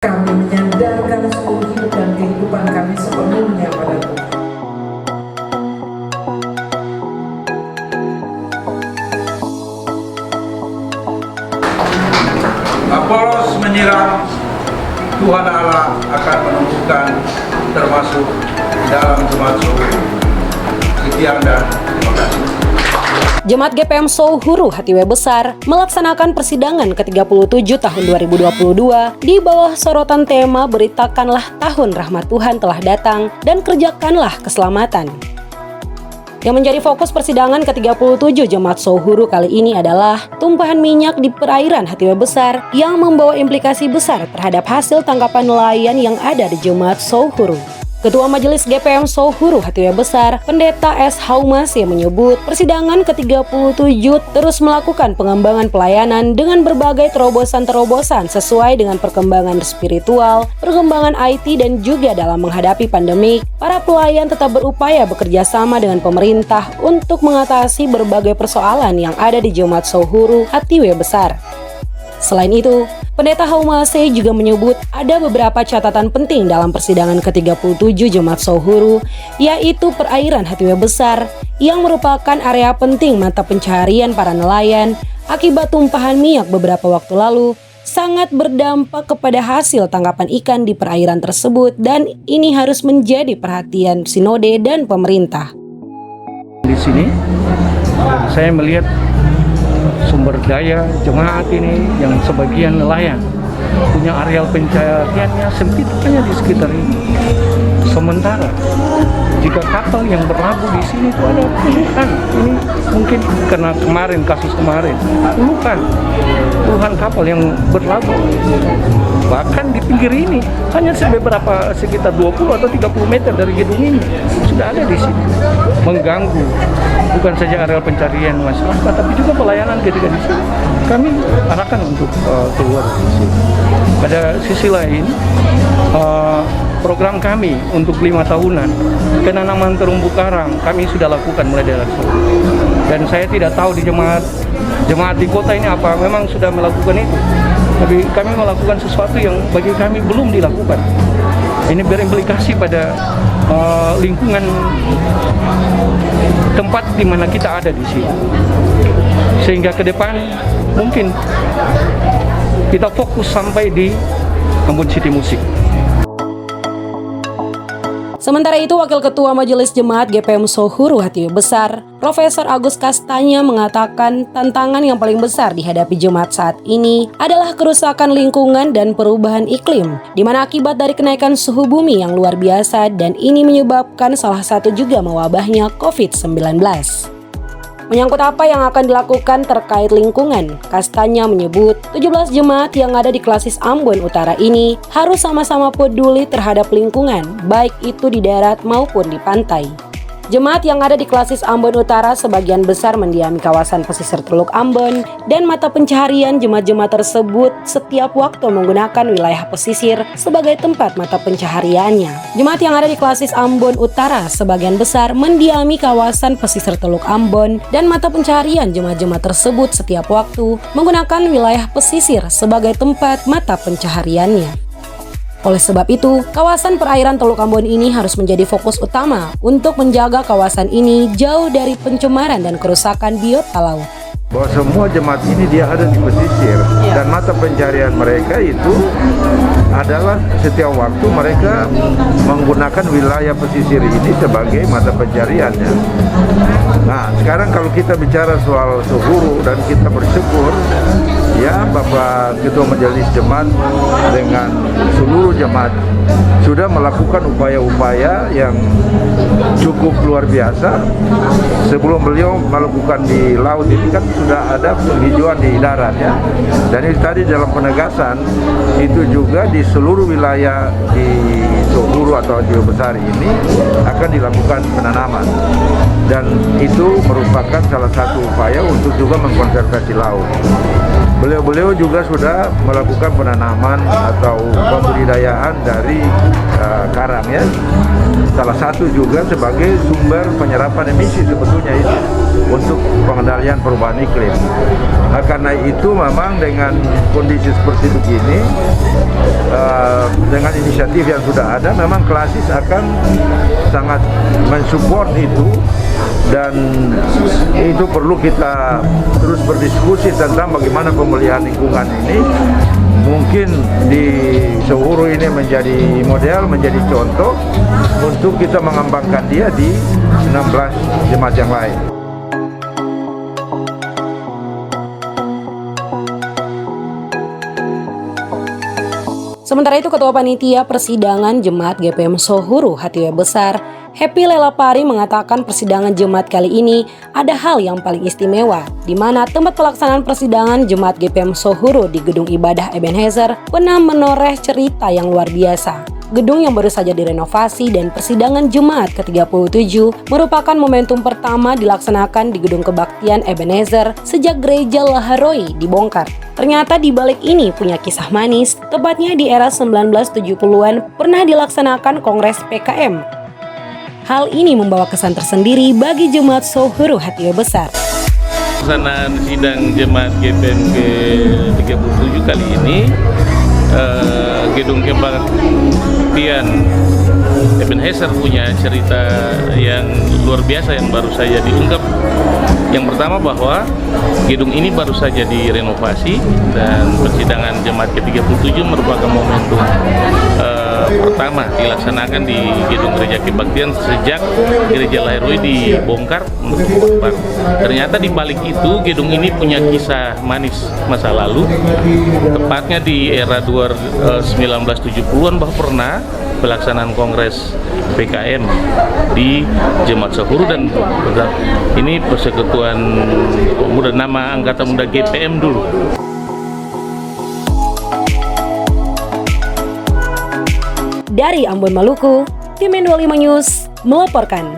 Kami menyandarkan seluruh hidup dan kehidupan kami sepenuhnya pada Tuhan. Apolos menyiram, Tuhan Allah akan menumbuhkan termasuk di dalam jemaat Sohuru. Sekian dan terima kasih. Jemaat GPM Sohuru Hatiwe Besar melaksanakan persidangan ke-37 tahun 2022 di bawah sorotan tema Beritakanlah Tahun Rahmat Tuhan Telah Datang dan Kerjakanlah Keselamatan. Yang menjadi fokus persidangan ke-37 Jemaat Sohuru kali ini adalah tumpahan minyak di perairan Hatiwe Besar yang membawa implikasi besar terhadap hasil tangkapan nelayan yang ada di Jemaat Sohuru. Ketua Majelis GPM Sohuru Hatiwe Besar, Pendeta S. Haumasi menyebut persidangan ke-37 terus melakukan pengembangan pelayanan dengan berbagai terobosan-terobosan sesuai dengan perkembangan spiritual, perkembangan IT dan juga dalam menghadapi pandemik. Para pelayan tetap berupaya bekerja sama dengan pemerintah untuk mengatasi berbagai persoalan yang ada di Jemaat Sohuru Hatiwe Besar. Selain itu, Pendeta Haumase juga menyebut ada beberapa catatan penting dalam persidangan ke-37 Jemaat Sohuru, yaitu perairan Hatiwe Besar yang merupakan area penting mata pencaharian para nelayan akibat tumpahan minyak beberapa waktu lalu sangat berdampak kepada hasil tangkapan ikan di perairan tersebut dan ini harus menjadi perhatian sinode dan pemerintah. Di sini saya melihat sumber daya jemaat ini yang sebagian nelayan punya areal pencahariannya sempit hanya di sekitar ini. Sementara jika kapal yang berlabuh di sini itu ada puluhan, ini mungkin karena kasus kemarin puluhan kapal yang berlabuh. Bahkan di pinggir ini hanya sekitar 20 atau 30 meter dari gedung ini sudah ada di sini, mengganggu bukan saja areal pencarian masyarakat tapi juga pelayanan ketika di sini. Kami arahkan untuk keluar dari sini. Pada sisi lain, program kami untuk 5 tahunan penanaman terumbu karang kami sudah lakukan mulai dari sekarang. Dan saya tidak tahu di jemaat di kota ini apa memang sudah melakukan itu. Tapi kami melakukan sesuatu yang bagi kami belum dilakukan. Ini berimplikasi pada lingkungan tempat di mana kita ada di sini. Sehingga ke depan mungkin kita fokus sampai di Ambon City Musik. Sementara itu, Wakil Ketua Majelis Jemaat GPM Sohuru Hatiwe Besar, Profesor Agus Kastanya mengatakan tantangan yang paling besar dihadapi jemaat saat ini adalah kerusakan lingkungan dan perubahan iklim, di mana akibat dari kenaikan suhu bumi yang luar biasa dan ini menyebabkan salah satu juga mewabahnya COVID-19. Menyangkut apa yang akan dilakukan terkait lingkungan, Kastanya menyebut 17 jemaat yang ada di Klasis Ambon Utara ini harus sama-sama peduli terhadap lingkungan, baik itu di darat maupun di pantai. Jemaat yang ada di Klasis Ambon Utara sebagian besar mendiami kawasan pesisir Teluk Ambon dan mata pencaharian jemaat-jemaat tersebut setiap waktu menggunakan wilayah pesisir sebagai tempat mata pencahariannya. Jemaat yang ada di Klasis Ambon Utara sebagian besar mendiami kawasan pesisir Teluk Ambon dan mata pencaharian jemaat-jemaat tersebut setiap waktu menggunakan wilayah pesisir sebagai tempat mata pencahariannya. Oleh sebab itu, kawasan perairan Teluk Ambon ini harus menjadi fokus utama untuk menjaga kawasan ini jauh dari pencemaran dan kerusakan biota laut. Bahwa semua jemaat ini dia ada di pesisir dan mata pencarian mereka itu adalah setiap waktu mereka menggunakan wilayah pesisir ini sebagai mata pencariannya. Nah, sekarang kalau kita bicara soal Sohuru dan kita bersyukur ya Bapak Ketua Majelis Jemaat dengan seluruh jemaat sudah melakukan upaya-upaya yang cukup luar biasa. Sebelum beliau melakukan di laut ini kan sudah ada penghijauan di darat ya. Dan itu tadi dalam penegasan itu juga di seluruh wilayah di Sohuru atau Hatiwe Besar ini akan dilakukan penanaman. Dan itu merupakan salah satu upaya untuk juga mengkonservasi laut. Beliau juga sudah melakukan penanaman atau pembudidayaan dari karang. sekarang ya. Salah satu juga sebagai sumber penyerapan emisi sebetulnya itu untuk pengendalian perubahan iklim. Nah, karena itu memang dengan kondisi seperti begini, dengan inisiatif yang sudah ada, memang Klasis akan sangat mensupport itu, dan itu perlu kita terus berdiskusi tentang bagaimana pemulihan lingkungan ini mungkin di Sohuru ini menjadi model, menjadi contoh untuk kita mengembangkan dia di 16 jemaat yang lain. Sementara itu, Ketua Panitia Persidangan Jemaat GPM Sohuru Hatiwe Besar, Happy Lelapari, mengatakan persidangan Jemaat kali ini ada hal yang paling istimewa, di mana tempat pelaksanaan persidangan Jemaat GPM Sohuru di Gedung Ibadah Ebenezer pernah menoreh cerita yang luar biasa. Gedung yang baru saja direnovasi dan persidangan Jemaat ke-37 merupakan momentum pertama dilaksanakan di Gedung Kebaktian Ebenezer sejak Gereja Laharoi dibongkar. Ternyata di balik ini punya kisah manis, tepatnya di era 1970-an pernah dilaksanakan Kongres PKM. Hal ini membawa kesan tersendiri bagi Jemaat Sohuru Hatiwe Besar. Pelaksanaan sidang Jemaat GPM ke-37 kali ini, Gedung Kebaktian Ebenezer punya cerita yang luar biasa yang baru saja diungkap. Yang pertama bahwa gedung ini baru saja direnovasi dan persidangan Jemaat ke-37 merupakan momentum pertama dilaksanakan di Gedung Gereja Kebaktian sejak Gereja Laharoi dibongkar untuk dibongkar. Ternyata di balik itu gedung ini punya kisah manis masa lalu, tepatnya di era 1970-an bahwa pernah pelaksanaan Kongres PKM di Jemaat Sohuru, dan ini Persekutuan Pemuda, nama Angkatan Muda GPM dulu. Dari Ambon, Maluku, tim N25 News melaporkan.